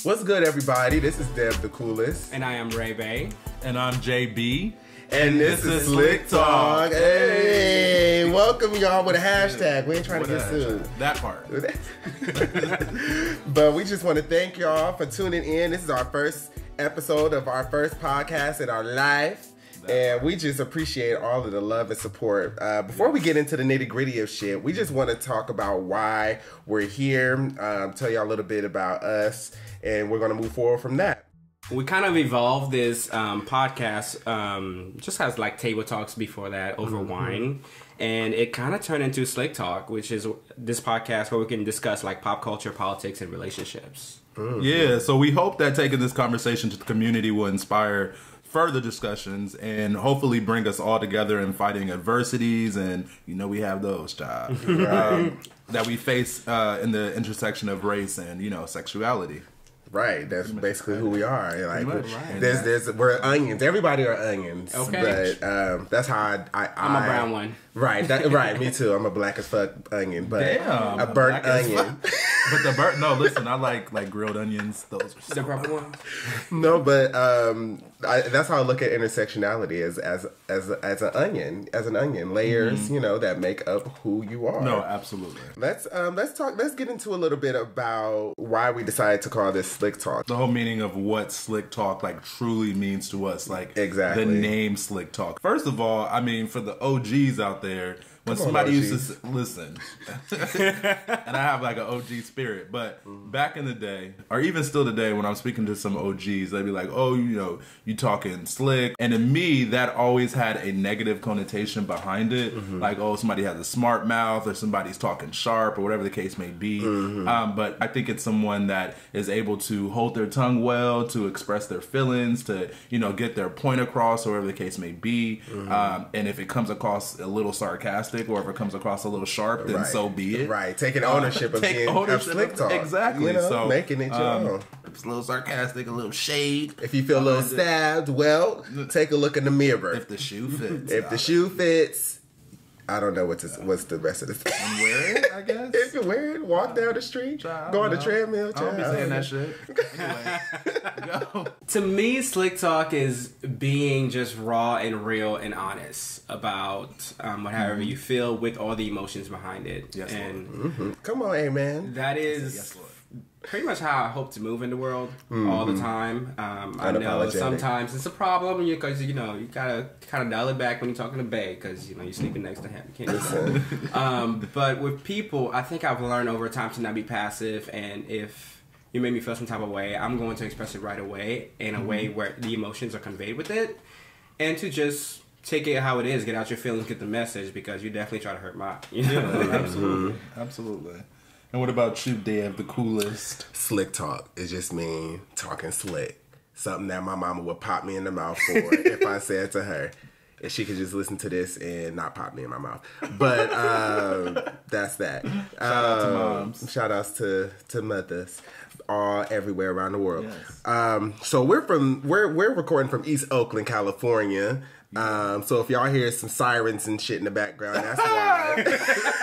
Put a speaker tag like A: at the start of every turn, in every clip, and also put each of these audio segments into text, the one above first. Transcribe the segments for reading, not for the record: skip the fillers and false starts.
A: What's good, everybody? This is Deb the Coolest.
B: And I am Ray Bay.
C: And I'm JB.
A: And this is SlickTalk. Hey, welcome y'all with a hashtag. We ain't trying to get sued.
C: That part.
A: But we just want to thank y'all for tuning in. This is our first episode of our first podcast in our life. And we just appreciate all of the love and support. Before we get into the nitty gritty of shit, we just want to talk about why we're here, tell y'all a little bit about us, and we're going to move forward from that.
B: We kind of evolved this podcast, just has like table talks before that over wine. And it kind of turned into SlickTalk, which is this podcast where we can discuss like pop culture, politics, and relationships.
C: Yeah, so we hope that taking this conversation to the community will inspire further discussions and hopefully bring us all together in fighting adversities, and you know we have those, child, that we face in the intersection of race and, you know, sexuality.
A: Right, that's basically who we are. Like,
B: Right.
A: we're onions. Everybody are onions.
B: Okay,
A: but that's how
B: I'm a brown one.
A: Right, right. Me too. I'm a black as fuck onion, but
C: Damn,
A: a burnt onion.
C: But the burnt, no, listen, I like grilled onions. Those are so
B: The purple one.
A: No, but that's how I look at intersectionality as an onion, layers, you know, that make up who you are.
C: No, absolutely.
A: Let's get into a little bit about why we decided to call this SlickTalk.
C: The whole meaning of what SlickTalk like truly means to us, like
A: exactly
C: the name SlickTalk. First of all, I mean, for the OGs out there, when somebody used to listen, and I have like an OG spirit, but back in the day, or even still today, when I'm speaking to some OGs, they'd be like, "Oh, you know, you talking slick," and to me, that always had a negative connotation behind it, like, "Oh, somebody has a smart mouth," or "Somebody's talking sharp," or whatever the case may be. But I think it's someone that is able to hold their tongue well, to express their feelings, to, you know, get their point across, or whatever the case may be. And if it comes across a little sarcastic, or if it comes across a little sharp, then so be it.
A: Right, taking ownership of being SlickTalk.
C: Exactly.
A: You know,
C: so
A: making it your own.
C: It's a little sarcastic, a little shade.
A: If you feel a little stabbed, well, take a look in the mirror.
C: If the shoe fits.
A: If the shoe fits, I don't know what's the rest of this.
C: And wear it, I guess.
A: If you wear it, walk down the street, go on the treadmill.
C: I don't be saying that shit. Anyway, go.
B: To me, SlickTalk is being just raw and real and honest about whatever you feel with all the emotions behind it.
C: Yes,
B: and
A: Come on, amen.
B: that is
C: Yes, Lord.
B: pretty much how I hope to move in the world all the time. I know
A: Unapologetic.
B: sometimes it's a problem because you know you gotta kind of dial it back when you're talking to Bay because you know you're sleeping next to him. You can't do that. But with people, I think I've learned over time to not be passive, and if you make me feel some type of way, I'm going to express it right away in a way where the emotions are conveyed with it, and to just take it how it is, get out your feelings, get the message, because you definitely try to hurt mine. You know?
C: Yeah, absolutely, absolutely. And what about you, Dave, the coolest?
A: SlickTalk is just me talking slick. Something that my mama would pop me in the mouth for if I said to her. If she could just listen to this and not pop me in my mouth. But that's that.
C: Shout out to moms.
A: Shout outs to mothers all everywhere around the world.
C: Yes.
A: So we're recording from East Oakland, California. So if y'all hear some sirens and shit in the background, that's why.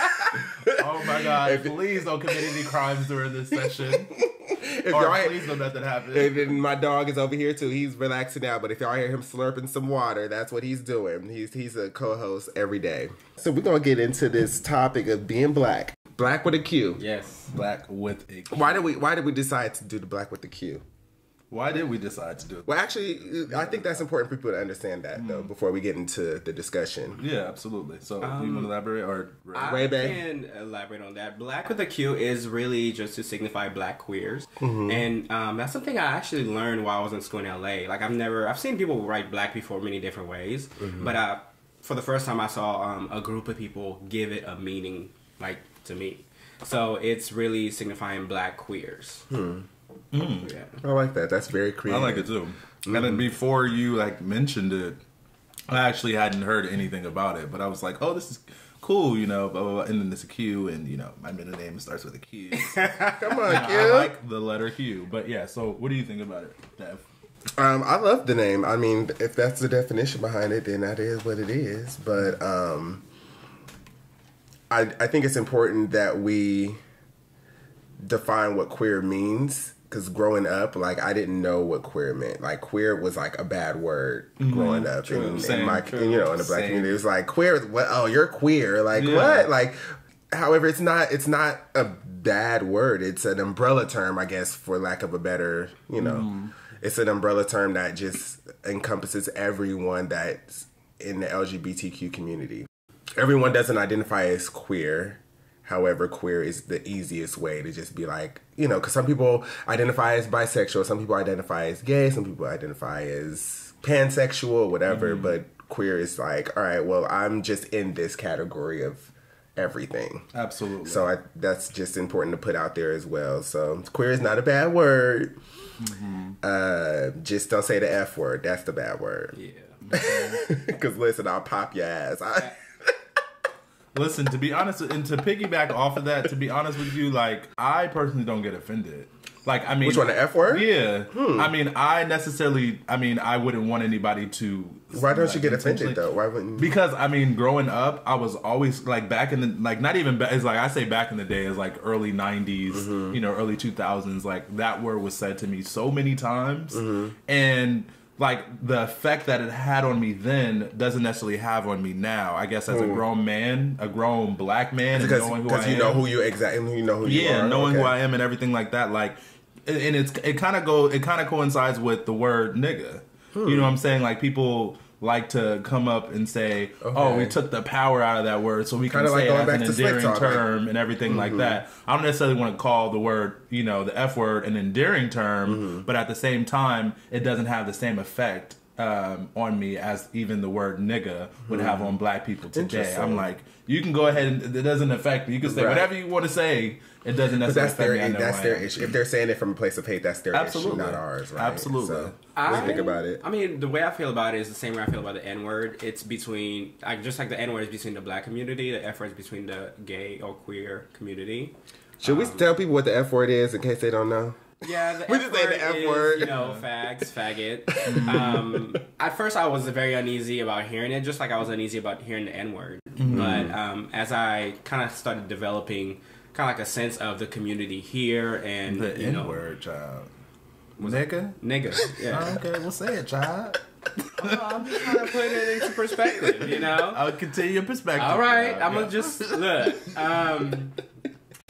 C: Oh my God! Please don't commit any crimes during this session. Please don't let that happen.
A: And then my dog is over here too. He's relaxing now, but if y'all hear him slurping some water, that's what he's doing. He's a co-host every day. So we're gonna get into this topic of being black. Black with a Q.
B: Yes.
C: Black with a Q.
A: Why did we decide to do the black with the Q?
C: Why did we decide to do it?
A: Well, actually, I think that's important for people to understand that, though, before we get into the discussion.
C: Yeah, absolutely. So, do you want to elaborate? Or
B: I can elaborate on that. Black with a Q is really just to signify black queers. And that's something I actually learned while I was in school in LA. Like, I've seen people write black before many different ways, but for the first time I saw a group of people give it a meaning, like, to me. So it's really signifying black queers.
A: Yeah. I like that. That's very creative.
C: I like it too. And then before you like mentioned it, I actually hadn't heard anything about it, but I was like, "Oh, this is cool," you know. Blah, blah, blah. And then there's a Q, and you know, my middle name starts with a Q. So,
A: Come on, Q.
C: I like the letter Q. But yeah, so what do you think about it, Dev?
A: I love the name. I mean, if that's the definition behind it, then that is what it is. But I think it's important that we define what queer means because growing up, like, I didn't know what queer meant. Like, queer was like a bad word growing up. In my, in the Black community, it was like, queer, what? Oh, you're queer. Like, what? Like, however, it's not a bad word. It's an umbrella term, I guess, for lack of a better, it's an umbrella term that just encompasses everyone that's in the LGBTQ community. Everyone doesn't identify as queer. However, queer is the easiest way to just be like, because some people identify as bisexual, some people identify as gay, some people identify as pansexual, whatever. But queer is like, all right, well, I'm just in this category of everything.
C: Absolutely.
A: So that's just important to put out there as well. So queer is not a bad word. Just don't say the F word. That's the bad word.
B: Yeah.
A: Because listen, I'll pop your ass.
C: Listen, to be honest, and to piggyback off of that, to be honest with you, like, I personally don't get offended. Like, I mean...
A: Which one, the F word?
C: Yeah. I mean, I wouldn't want anybody to...
A: Why don't you get offended, though? Why wouldn't...
C: Because, I mean, growing up, I was always, like, back in the... Like, not even... It's like, I say back in the day, it's like early 90s, early 2000s. Like, that word was said to me so many times. And... like, the effect that it had on me then doesn't necessarily have on me now. I guess as a grown man, a grown black man, and knowing who I am.
A: Because you know who you exactly, you know who you are.
C: Yeah, knowing who I am and everything like that. Like, and it kind of coincides with the word nigga. You know what I'm saying? Like, people like to come up and say, oh, we took the power out of that word so we can say it as an endearing term and everything like that. I don't necessarily want to call the word, the F word an endearing term, but at the same time, it doesn't have the same effect on me as even the word nigga would have on black people today. I'm like, you can go ahead and it doesn't affect me. You can say whatever you want to say. It doesn't necessarily affect me.
A: That's their issue. If they're saying it from a place of hate, that's their issue, not ours, right?
C: Absolutely.
A: So, what do you think about it?
B: I mean, the way I feel about it is the same way I feel about the N-word. It's between, just like the N-word is between the black community, the F-word is between the gay or queer community.
A: Should we tell people what the F word is in case they don't know?
B: Yeah, the F word is, fags, faggot. At first, I was very uneasy about hearing it, just like I was uneasy about hearing the N-word. But as I kind of started developing kind of like a sense of the community here and
C: the N-word, child.
B: Nigga, yeah.
C: Oh, okay, we'll say it, child.
B: I'm just trying to put it into perspective,
C: I'll continue your perspective.
B: All right, I'm gonna just look.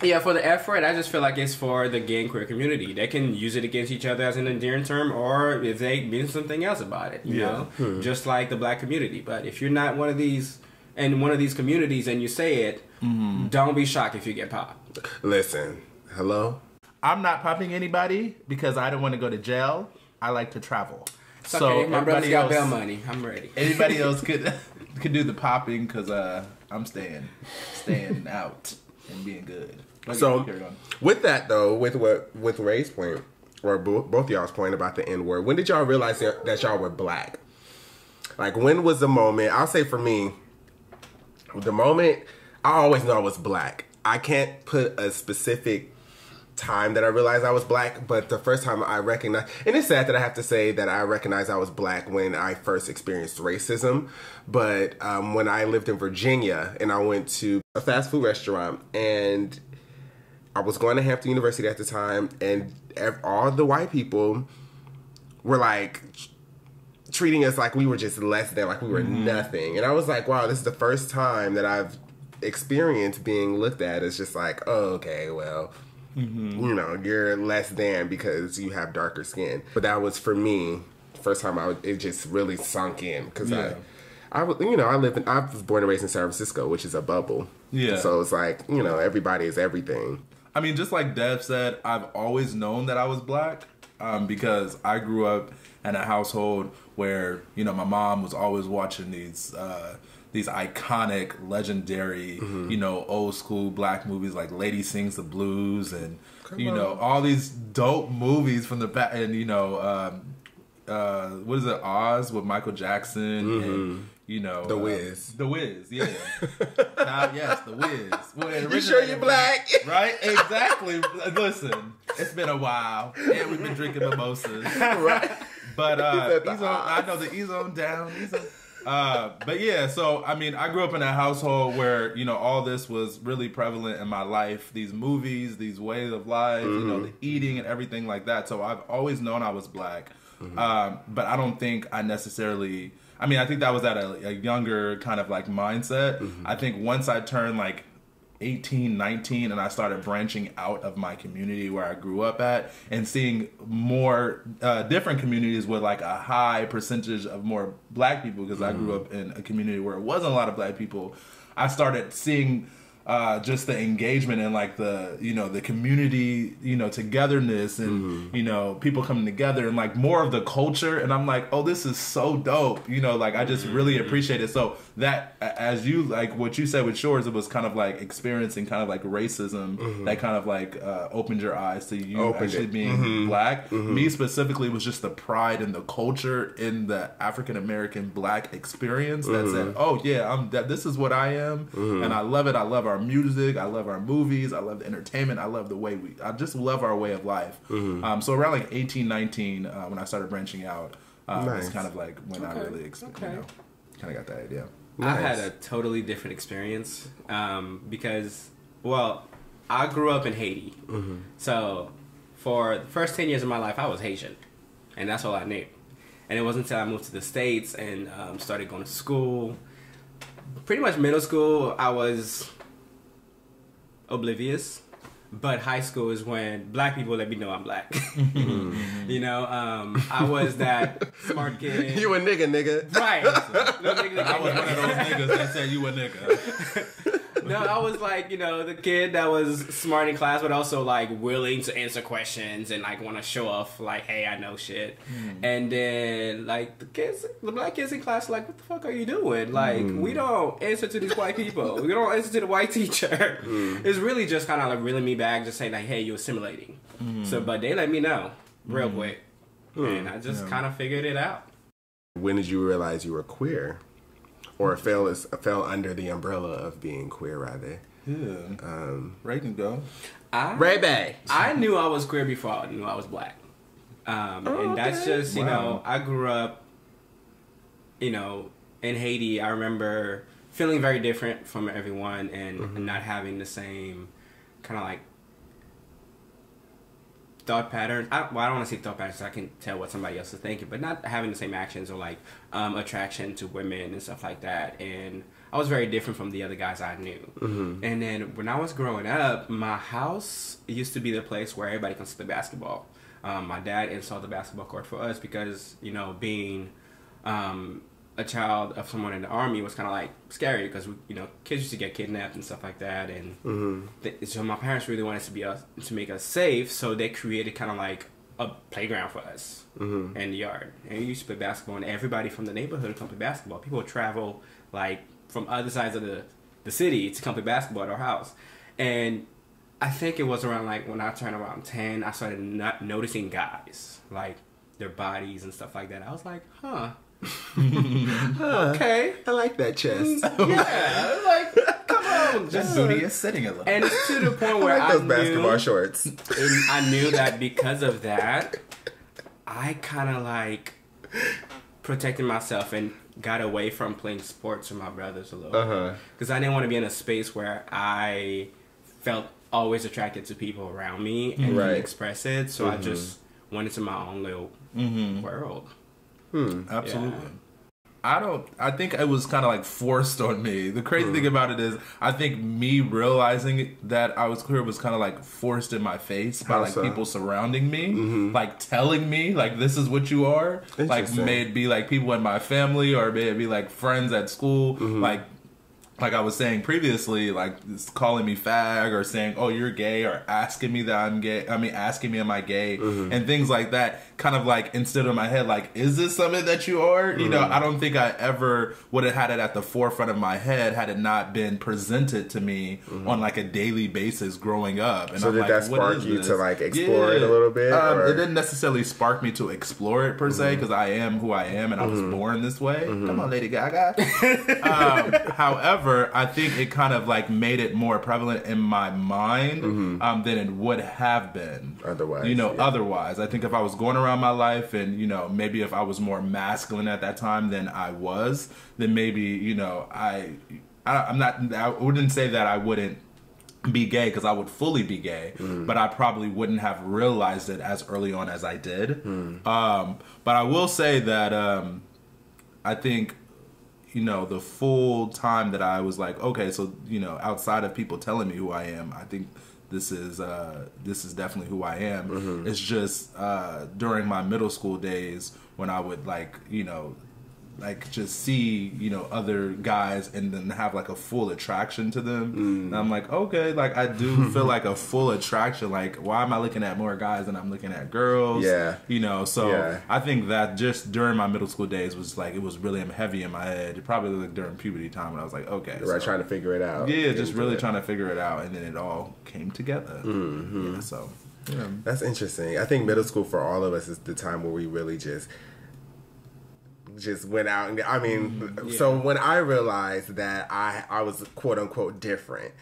B: Yeah, for the F word, I just feel like it's for the gay and queer community. They can use it against each other as an endearing term, or if they mean something else about it, you know, just like the black community. But if you're not one of these communities and you say it, don't be shocked if you get popped.
A: Listen, hello?
C: I'm not popping anybody because I don't want to go to jail. I like to travel.
B: It's okay, my brother's got bail money. I'm ready.
C: Anybody else could do the popping because I'm staying out and being good.
A: So with that though, with Ray's point or both y'all's point about the N-word, when did y'all realize that y'all were black? Like, when was the moment? I'll say for me, the moment I always know I was black. I can't put a specific time that I realized I was black, but the first time I recognized, and it's sad that I have to say that I recognized I was black when I first experienced racism, but when I lived in Virginia and I went to a fast food restaurant and I was going to Hampton University at the time, and all the white people were like treating us like we were just less than, like we were nothing. And I was like, wow, this is the first time that I've experienced being looked at as just like, oh, okay, well, you're less than because you have darker skin. But that was, for me, the first time it just really sunk in, because I was born and raised in San Francisco, which is a bubble. Yeah. So it's like, everybody is everything.
C: I mean, just like Dev said, I've always known that I was black because I grew up in a household where, my mom was always watching these iconic, legendary, old school black movies like Lady Sings the Blues and, all these dope movies from the past. And, what is it, Oz with Michael Jackson and,
A: The Wiz.
C: The Wiz, yeah. Yes, The Wiz. Well,
A: you sure you're black?
C: Right? Exactly. Listen, it's been a while, and we've been drinking mimosas. Right. But I know that he's on down. But yeah, so I mean, I grew up in a household where, you know, all this was really prevalent in my life. These movies, these ways of life, you know, the eating and everything like that. So I've always known I was black. But I don't think I necessarily, I mean, I think that was at a younger kind of like mindset. I think once I turned like 18, 19, and I started branching out of my community where I grew up at and seeing more different communities with like a high percentage of more black people, because I grew up in a community where it wasn't a lot of black people. I started seeing just the engagement and like the, you know, the community, you know, togetherness and, you know, people coming together and like more of the culture. And I'm like, oh, this is so dope. You know, like I just really appreciate it. So that, as you, like what you said with Shores, it was kind of like experiencing kind of like racism that kind of like opened your eyes to you actually being black. Me specifically was just the pride in the culture, in the African-American black experience that said, oh yeah, this is what I am. And I love it. I love our music, I love our movies, I love the entertainment, I love the way I just love our way of life. So around like 18, 19, when I started branching out, was kind of like when I really, you know, kind of got that idea.
B: I had a totally different experience because, well, I grew up in Haiti. So for the first 10 years of my life, I was Haitian, and that's all I knew. And it wasn't until I moved to the States and started going to school. Pretty much middle school, I was oblivious, but high school is when black people let me know I'm black. You know, I was that smart kid.
A: You a nigga.
B: Right.
C: I was one of those niggas that said you a nigga.
B: No, I was like, you know, the kid that was smart in class, but also like willing to answer questions and like want to show off, like, hey, I know shit. And then like the black kids in class, like, what the fuck are you doing? Like, we don't answer to these white people. We don't answer to the white teacher. It's really just kind of like reeling me back, just saying like, hey, you're assimilating. So, but they let me know real quick, and I just kind of figured it out.
A: When did you realize you were queer? Or fell under the umbrella of being queer, rather.
C: Yeah. Ray can go.
A: Ray Bay.
B: I knew I was queer before I knew I was black. And that's just, you know, I grew up, you know, in Haiti. I remember feeling very different from everyone and not having the same kind of like thought patterns. I don't want to say thought patterns, so I can tell what somebody else is thinking, but not having the same actions or like attraction to women and stuff like that. And I was very different from the other guys I knew. And then when I was growing up, my house used to be the place where everybody comes to play basketball. My dad installed the basketball court for us because, you know, being a child of someone in the army was kind of like scary because, you know, kids used to get kidnapped and stuff like that. And so my parents really wanted to make us safe, so they created kind of like a playground for us in the yard. And we used to play basketball, and everybody from the neighborhood would come play basketball. People would travel like from other sides of the city to come play basketball at our house. And I think it was around like when I turned around 10, I started noticing guys, like their bodies and stuff like that. I was like, huh. Okay,
A: I like that chest.
B: Yeah, like, come on,
C: Just booty is sitting a little.
B: And it's to the point where
A: I like those basketball shorts.
B: And I knew that because of that, I kind of like protected myself and got away from playing sports with my brothers a little, because I didn't want to be in a space where I felt always attracted to people around me and didn't express it. So I just went into my own little world.
C: Absolutely. Yeah. I think it was kind of like forced on me. The crazy thing about it is, I think me realizing that I was queer was kind of like forced in my face by like people surrounding me, like telling me like, this is what you are. Like, may it be like people in my family, or may it be like friends at school, like I was saying previously, like calling me fag or saying, oh, you're gay, or asking me that I'm gay. I mean, asking me am I gay, and things like that. Kind of like instead of my head, like, is this something that you are? You know, I don't think I ever would have had it at the forefront of my head had it not been presented to me on like a daily basis growing up. And
A: so
C: I'm
A: did
C: like,
A: that spark you to like explore it a little bit?
C: It didn't necessarily spark me to explore it per se, because I am who I am and I was born this way. Come on, Lady Gaga. However, I think it kind of like made it more prevalent in my mind than it would have been
A: otherwise.
C: You know, otherwise. I think if I was going around around my life, and maybe if I was more masculine at that time than I was, then maybe I wouldn't say that I wouldn't be gay, because I would fully be gay, but I probably wouldn't have realized it as early on as I did. But I will say that I think the full time that I was like, okay, so outside of people telling me who I am, I think this is definitely who I am. It's just during my middle school days when I would just see other guys and then have like a full attraction to them, and I'm like, okay, like I do feel like a full attraction. Like, why am I looking at more guys than I'm looking at girls? So I think that just during my middle school days was like, it was really heavy in my head. It probably like during puberty time when I was like, okay,
A: right, trying to figure it out.
C: Yeah, just really trying to figure it out, and then it all came together. That's
A: interesting. I think middle school for all of us is the time where we really just went out. And I mean, so when I realized that I was quote unquote different,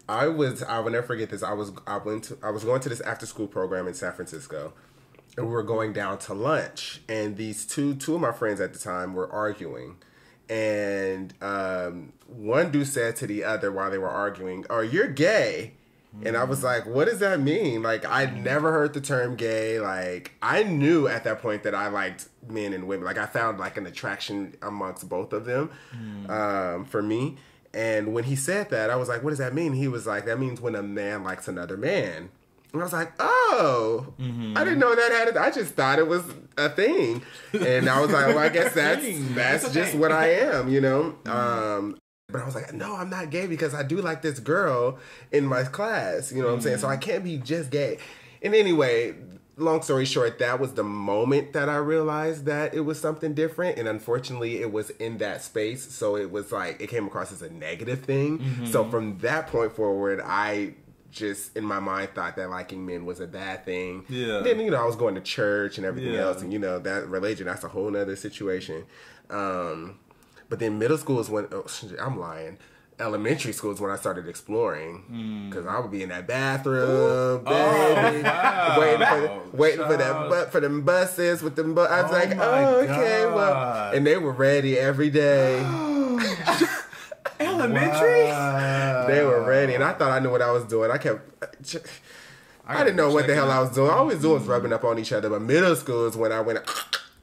A: I will never forget this. I was going to this after school program in San Francisco, and we were going down to lunch, and these two of my friends at the time were arguing, and one dude said to the other while they were arguing, "Oh, you're gay." And I was like, what does that mean? Like, I'd never heard the term gay. Like, I knew at that point that I liked men and women. Like, I found, like, an attraction amongst both of them for me. And when he said that, I was like, what does that mean? He was like, that means when a man likes another man. And I was like, oh, I didn't know that had it. I just thought it was a thing. And I was like, well, I guess that's just what I am, But I was like, no, I'm not gay because I do like this girl in my class. You know what I'm saying? So I can't be just gay. And anyway, long story short, that was the moment that I realized that it was something different. And unfortunately, it was in that space. So it was like, it came across as a negative thing. So from that point forward, I just, in my mind, thought that liking men was a bad thing. Yeah. And then, I was going to church and everything else. And, that religion, that's a whole nother situation. But then middle school is when, I'm lying. Elementary school is when I started exploring, because I would be in that bathroom, baby, waiting for them buses with them. I was like, okay, well, and they were ready every day.
B: Elementary,
A: they were ready, and I thought I knew what I was doing. I didn't know what the hell I was doing. All I was doing was rubbing up on each other. But middle school is when I went.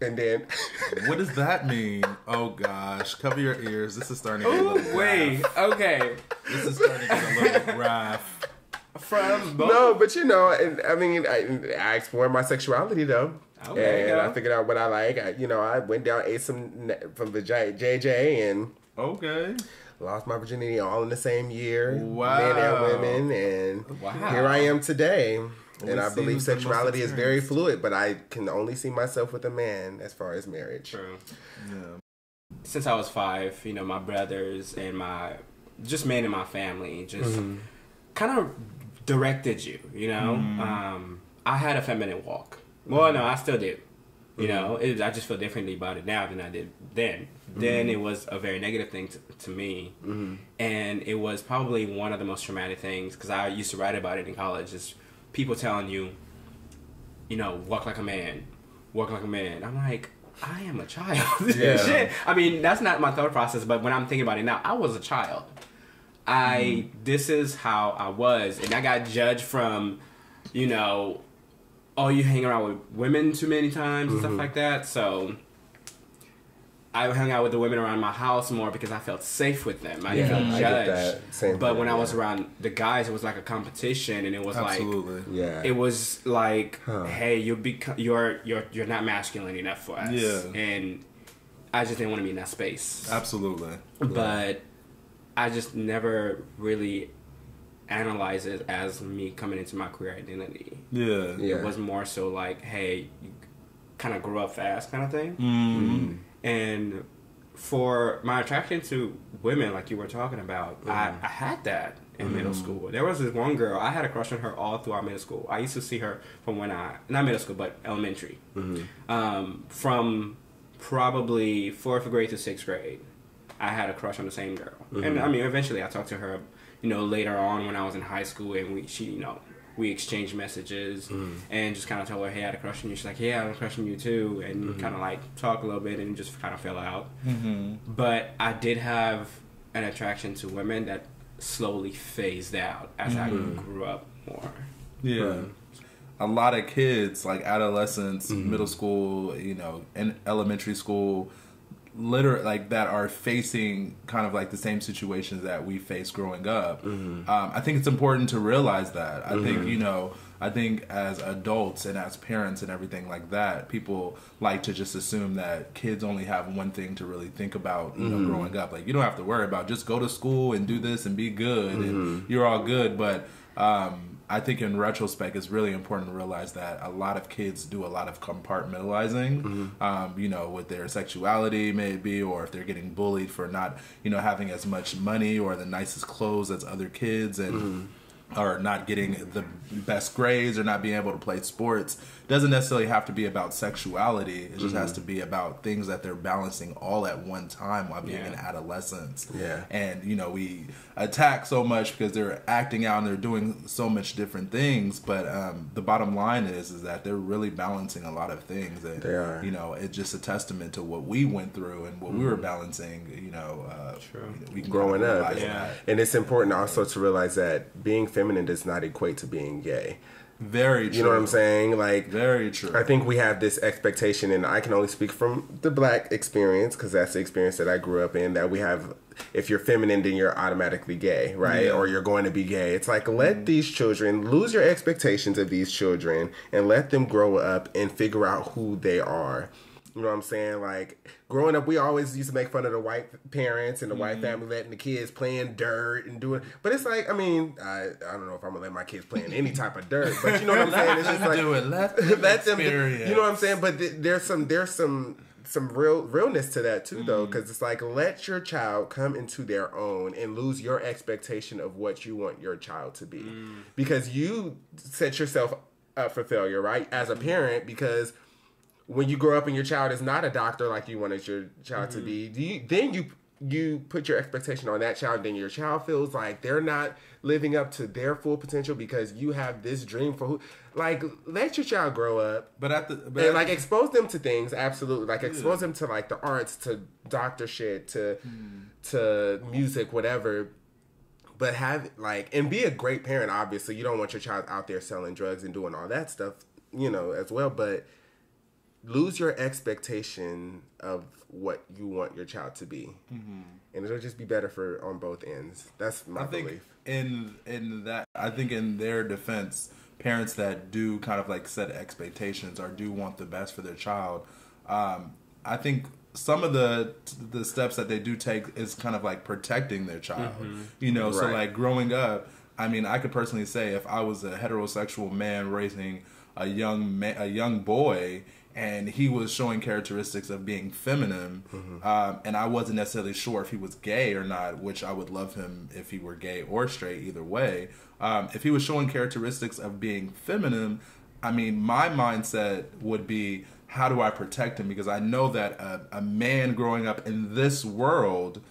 A: And then,
C: what does that mean? Oh gosh, cover your ears. This is starting to get a little graph.
B: Okay.
C: This is starting to get a little graph.
B: From both?
A: No, but I explored my sexuality though. Okay. And I figured out what I like. I went down, ate some from the JJ, and lost my virginity all in the same year. Wow. Men and women, and here I am today. And I believe sexuality is very fluid, but I can only see myself with a man as far as marriage.
B: True. Yeah. Since I was 5, my brothers and just men in my family just kind of directed you, I had a feminine walk. Well, no, I still do. I just feel differently about it now than I did then. Then it was a very negative thing to me. And it was probably one of the most traumatic things, because I used to write about it in college, is people telling you, walk like a man, walk like a man. I'm like, I am a child. Shit. I mean, that's not my thought process, but when I'm thinking about it now, I was a child. This is how I was, and I got judged from, you hang around with women too many times and stuff like that. So I hung out with the women around my house more because I felt safe with them. I didn't feel judged. But when I was around the guys, it was like a competition, and it was it was like, hey, you're not masculine enough for us. Yeah. And I just didn't want to be in that space.
C: Absolutely.
B: But I just never really analyzed it as me coming into my queer identity. Yeah. It was more so like, hey, you kind of grew up fast kind of thing. And for my attraction to women, like you were talking about, I had that in middle school. There was this one girl, I had a crush on her all throughout middle school. I used to see her from not middle school, but elementary. From probably 4th grade to 6th grade, I had a crush on the same girl. And I mean, eventually I talked to her, later on when I was in high school, and we we exchanged messages and just kind of told her, hey, I had a crush on you. She's like, yeah, I had a crush on you too. And kind of like talk a little bit and just kind of fell out. But I did have an attraction to women that slowly phased out as I grew up more.
C: Yeah. A lot of kids, like adolescents, middle school, you know, and elementary school, literally like that are facing kind of like the same situations that we faced growing up. I think it's important to realize that. I think, you know, I think as adults and as parents and everything like that, people like to just assume that kids only have one thing to really think about, you know, growing up. Like, you don't have to worry about, just go to school and do this and be good and you're all good. But I think in retrospect, it's really important to realize that a lot of kids do a lot of compartmentalizing, you know, with their sexuality maybe, or if they're getting bullied for not, you know, having as much money or the nicest clothes as other kids, and or not getting the best grades or not being able to play sports. Doesn't necessarily have to be about sexuality. It just has to be about things that they're balancing all at one time while being in adolescence. And, you know, we attack so much because they're acting out and they're doing so much different things. But the bottom line is that they're really balancing a lot of things. And,
A: they are.
C: You know, it's just a testament to what we went through and what we were balancing, you know, we can
A: growing
C: kind of
A: up. And it's important also to realize that being feminine does not equate to being gay.
C: Very true.
A: You know what I'm saying? Like,
C: very true.
A: I think we have this expectation, and I can only speak from the Black experience because that's the experience that I grew up in, that we have, if you're feminine, then you're automatically gay, right? Or you're going to be gay. It's like, let these children, lose your expectations of these children and let them grow up and figure out who they are. You know what I'm saying? Like, growing up, we always used to make fun of the white parents and the white family letting the kids play in dirt and doing. But it's like, I mean, I don't know if I'm gonna let my kids play in any type of dirt, but you know what I'm saying? It's just like,
C: do it. Let them experience.
A: You know what I'm saying? But there's some realness to that too, though, because it's like, let your child come into their own and lose your expectation of what you want your child to be, because you set yourself up for failure, right? As a parent, because when you grow up and your child is not a doctor like you wanted your child to be, then you put your expectation on that child, then your child feels like they're not living up to their full potential because you have this dream for who. Like, let your child grow up, and like expose them to things. Absolutely, like expose them to like the arts, to doctor shit, to music, whatever. But have like, and be a great parent. Obviously, you don't want your child out there selling drugs and doing all that stuff, you know, as well. But lose your expectation of what you want your child to be, and it'll just be better for on both ends. That's my belief.
C: In that, I think in their defense, parents that do kind of like set expectations or do want the best for their child, I think some of the steps that they do take is kind of like protecting their child. You know, so like growing up, I mean, I could personally say if I was a heterosexual man raising a young boy, and he was showing characteristics of being feminine, and I wasn't necessarily sure if he was gay or not, which I would love him if he were gay or straight, either way. If he was showing characteristics of being feminine, I mean, my mindset would be, how do I protect him? Because I know that a man growing up in this world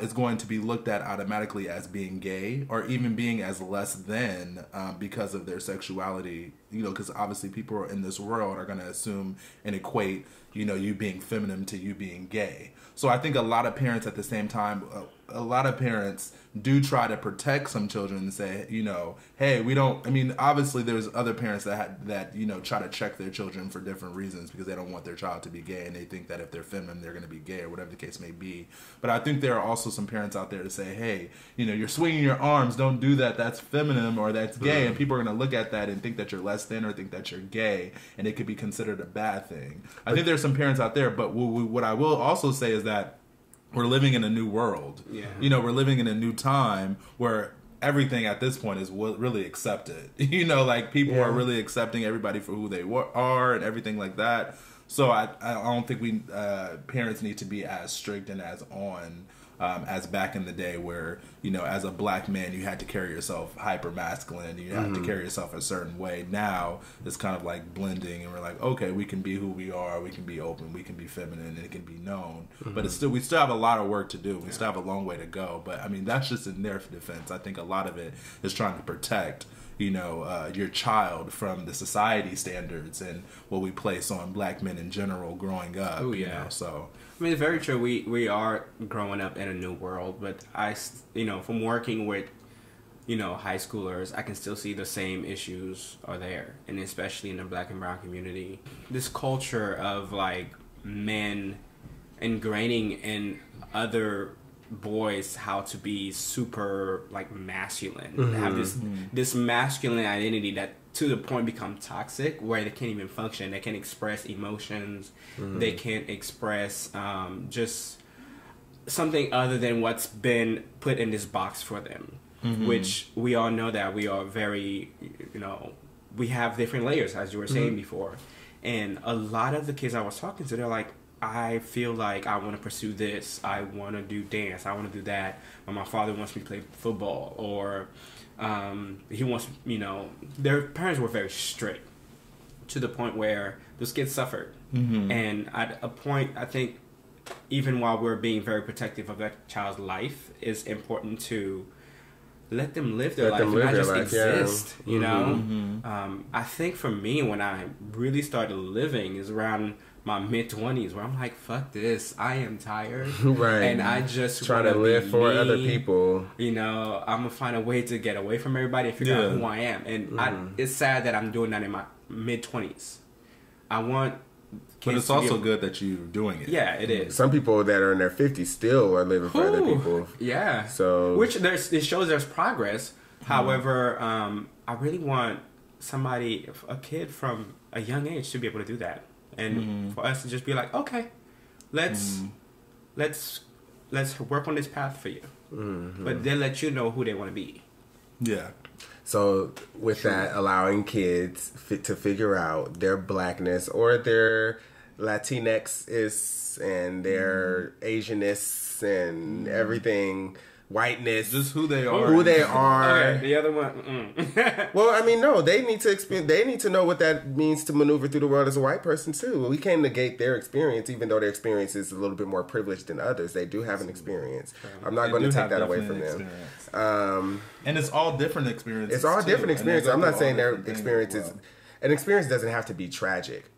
C: is going to be looked at automatically as being gay or even being as less than because of their sexuality, you know, because obviously people in this world are going to assume and equate, you know, you being feminine to you being gay. So I think a lot of parents at the same time, a lot of parents do try to protect some children and say, you know, hey, we don't, I mean, obviously there's other parents that you know, try to check their children for different reasons because they don't want their child to be gay and they think that if they're feminine, they're going to be gay or whatever the case may be. But I think there are also some parents out there to say, hey, you know, you're swinging your arms, don't do that, that's feminine or that's gay. And people are going to look at that and think that you're less than or think that you're gay, and it could be considered a bad thing. I think there's some parents out there, but what I will also say is that we're living in a new world. You know, we're living in a new time where everything at this point is really accepted. You know, like people are really accepting everybody for who they are and everything like that. So I don't think we parents need to be as strict and as on as back in the day where, as a black man, you had to carry yourself hyper masculine. You had to carry yourself a certain way. Now it's kind of like blending, and we're like, okay, we can be who we are. We can be open. We can be feminine, and it can be known. But we still have a lot of work to do. We still have a long way to go. But I mean, that's just in their defense. I think a lot of it is trying to protect your child from the society standards and what we place on black men in general growing up.
B: Oh, yeah.
C: So
B: I mean, it's very true. We are growing up in a new world, but from working with, high schoolers, I can still see the same issues are there, and especially in the black and brown community. This culture of like men ingraining in other boys how to be super like masculine, have this masculine identity that to the point become toxic, where they can't even function. They can't express emotions. They can't express just something other than what's been put in this box for them, which we all know that we are very, we have different layers, as you were saying before. And a lot of the kids I was talking to, they're like, I feel like I want to pursue this. I want to do dance. I want to do that. But my father wants me to play football, or he wants, their parents were very strict to the point where those kids suffered. And at a point, I think, even while we're being very protective of that child's life, it's important to let them live their life and not just exist, I think for me, when I really started living is around my mid-20s, where I'm like, fuck this, I am tired.
A: Right.
B: And I just
A: trying to live for other people.
B: I'm going to find a way to get away from everybody and figure out who I am. And it's sad that I'm doing that in my mid-20s. I want kids
C: But it's also good that you're doing it.
B: Yeah, it is.
A: Some people that are in their 50s still are living for other people.
B: Yeah.
A: So
B: which it shows there's progress. However, I really want a kid from a young age to be able to do that. And for us to just be like, okay, let's work on this path for you. But then let you know who they want to be.
C: Yeah.
A: So with that, allowing kids to figure out their blackness or their Latinx and their Asianness and everything, whiteness,
C: just who they are.
A: Who they are.
B: Okay, the other one.
A: Well, I mean, no, they need to experience. They need to know what that means to maneuver through the world as a white person too. We can't negate their experience, even though their experience is a little bit more privileged than others. They do have an experience. I'm not going to take that away from them.
C: And it's all different experiences.
A: It's all different experiences. I'm not saying their experience is.
C: Well.
A: An experience doesn't have to be tragic.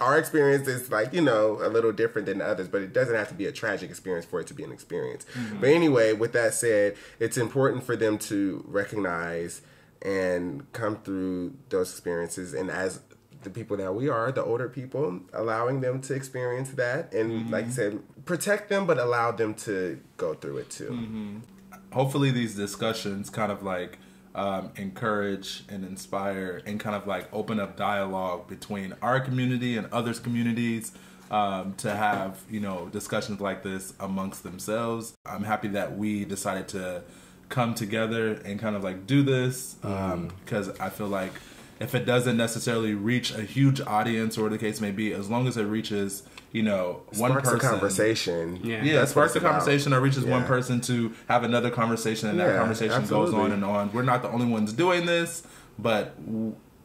A: Our experience is like, a little different than others, but it doesn't have to be a tragic experience for it to be an experience. But anyway, with that said, it's important for them to recognize and come through those experiences. And as the people that we are, the older people, allowing them to experience that. And like you said, protect them, but allow them to go through it too.
C: Hopefully these discussions kind of like encourage and inspire and kind of like open up dialogue between our community and others' communities to have, discussions like this amongst themselves. I'm happy that we decided to come together and kind of like do this because I feel like if it doesn't necessarily reach a huge audience or the case may be, as long as it reaches one person,
A: a conversation.
C: Yeah, sparks a conversation or reaches one person to have another conversation, and that conversation goes on and on. We're not the only ones doing this, but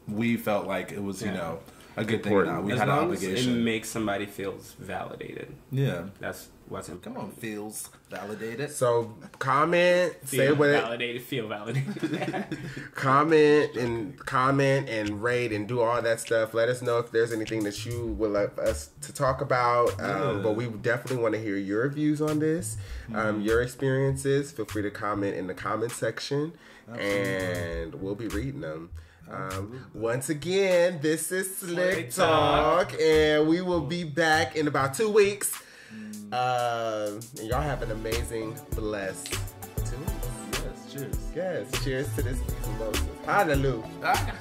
C: we felt like it was, a good thing. Now we had an obligation.
B: As it makes somebody feels validated.
C: Yeah,
B: that's what's important.
C: Come on, feels validated.
A: So comment, say what
B: feel validated.
A: comment and rate and do all that stuff. Let us know if there's anything that you would like us to talk about. But we definitely want to hear your views on this, your experiences. Feel free to comment in the comment section, and we'll be reading them. Once again, this is SlickTalk, and we will be back in about 2 weeks. And y'all have an amazing, blessed 2 weeks.
C: Yes, cheers.
A: Yes, cheers to this piece of Moses. Hallelujah.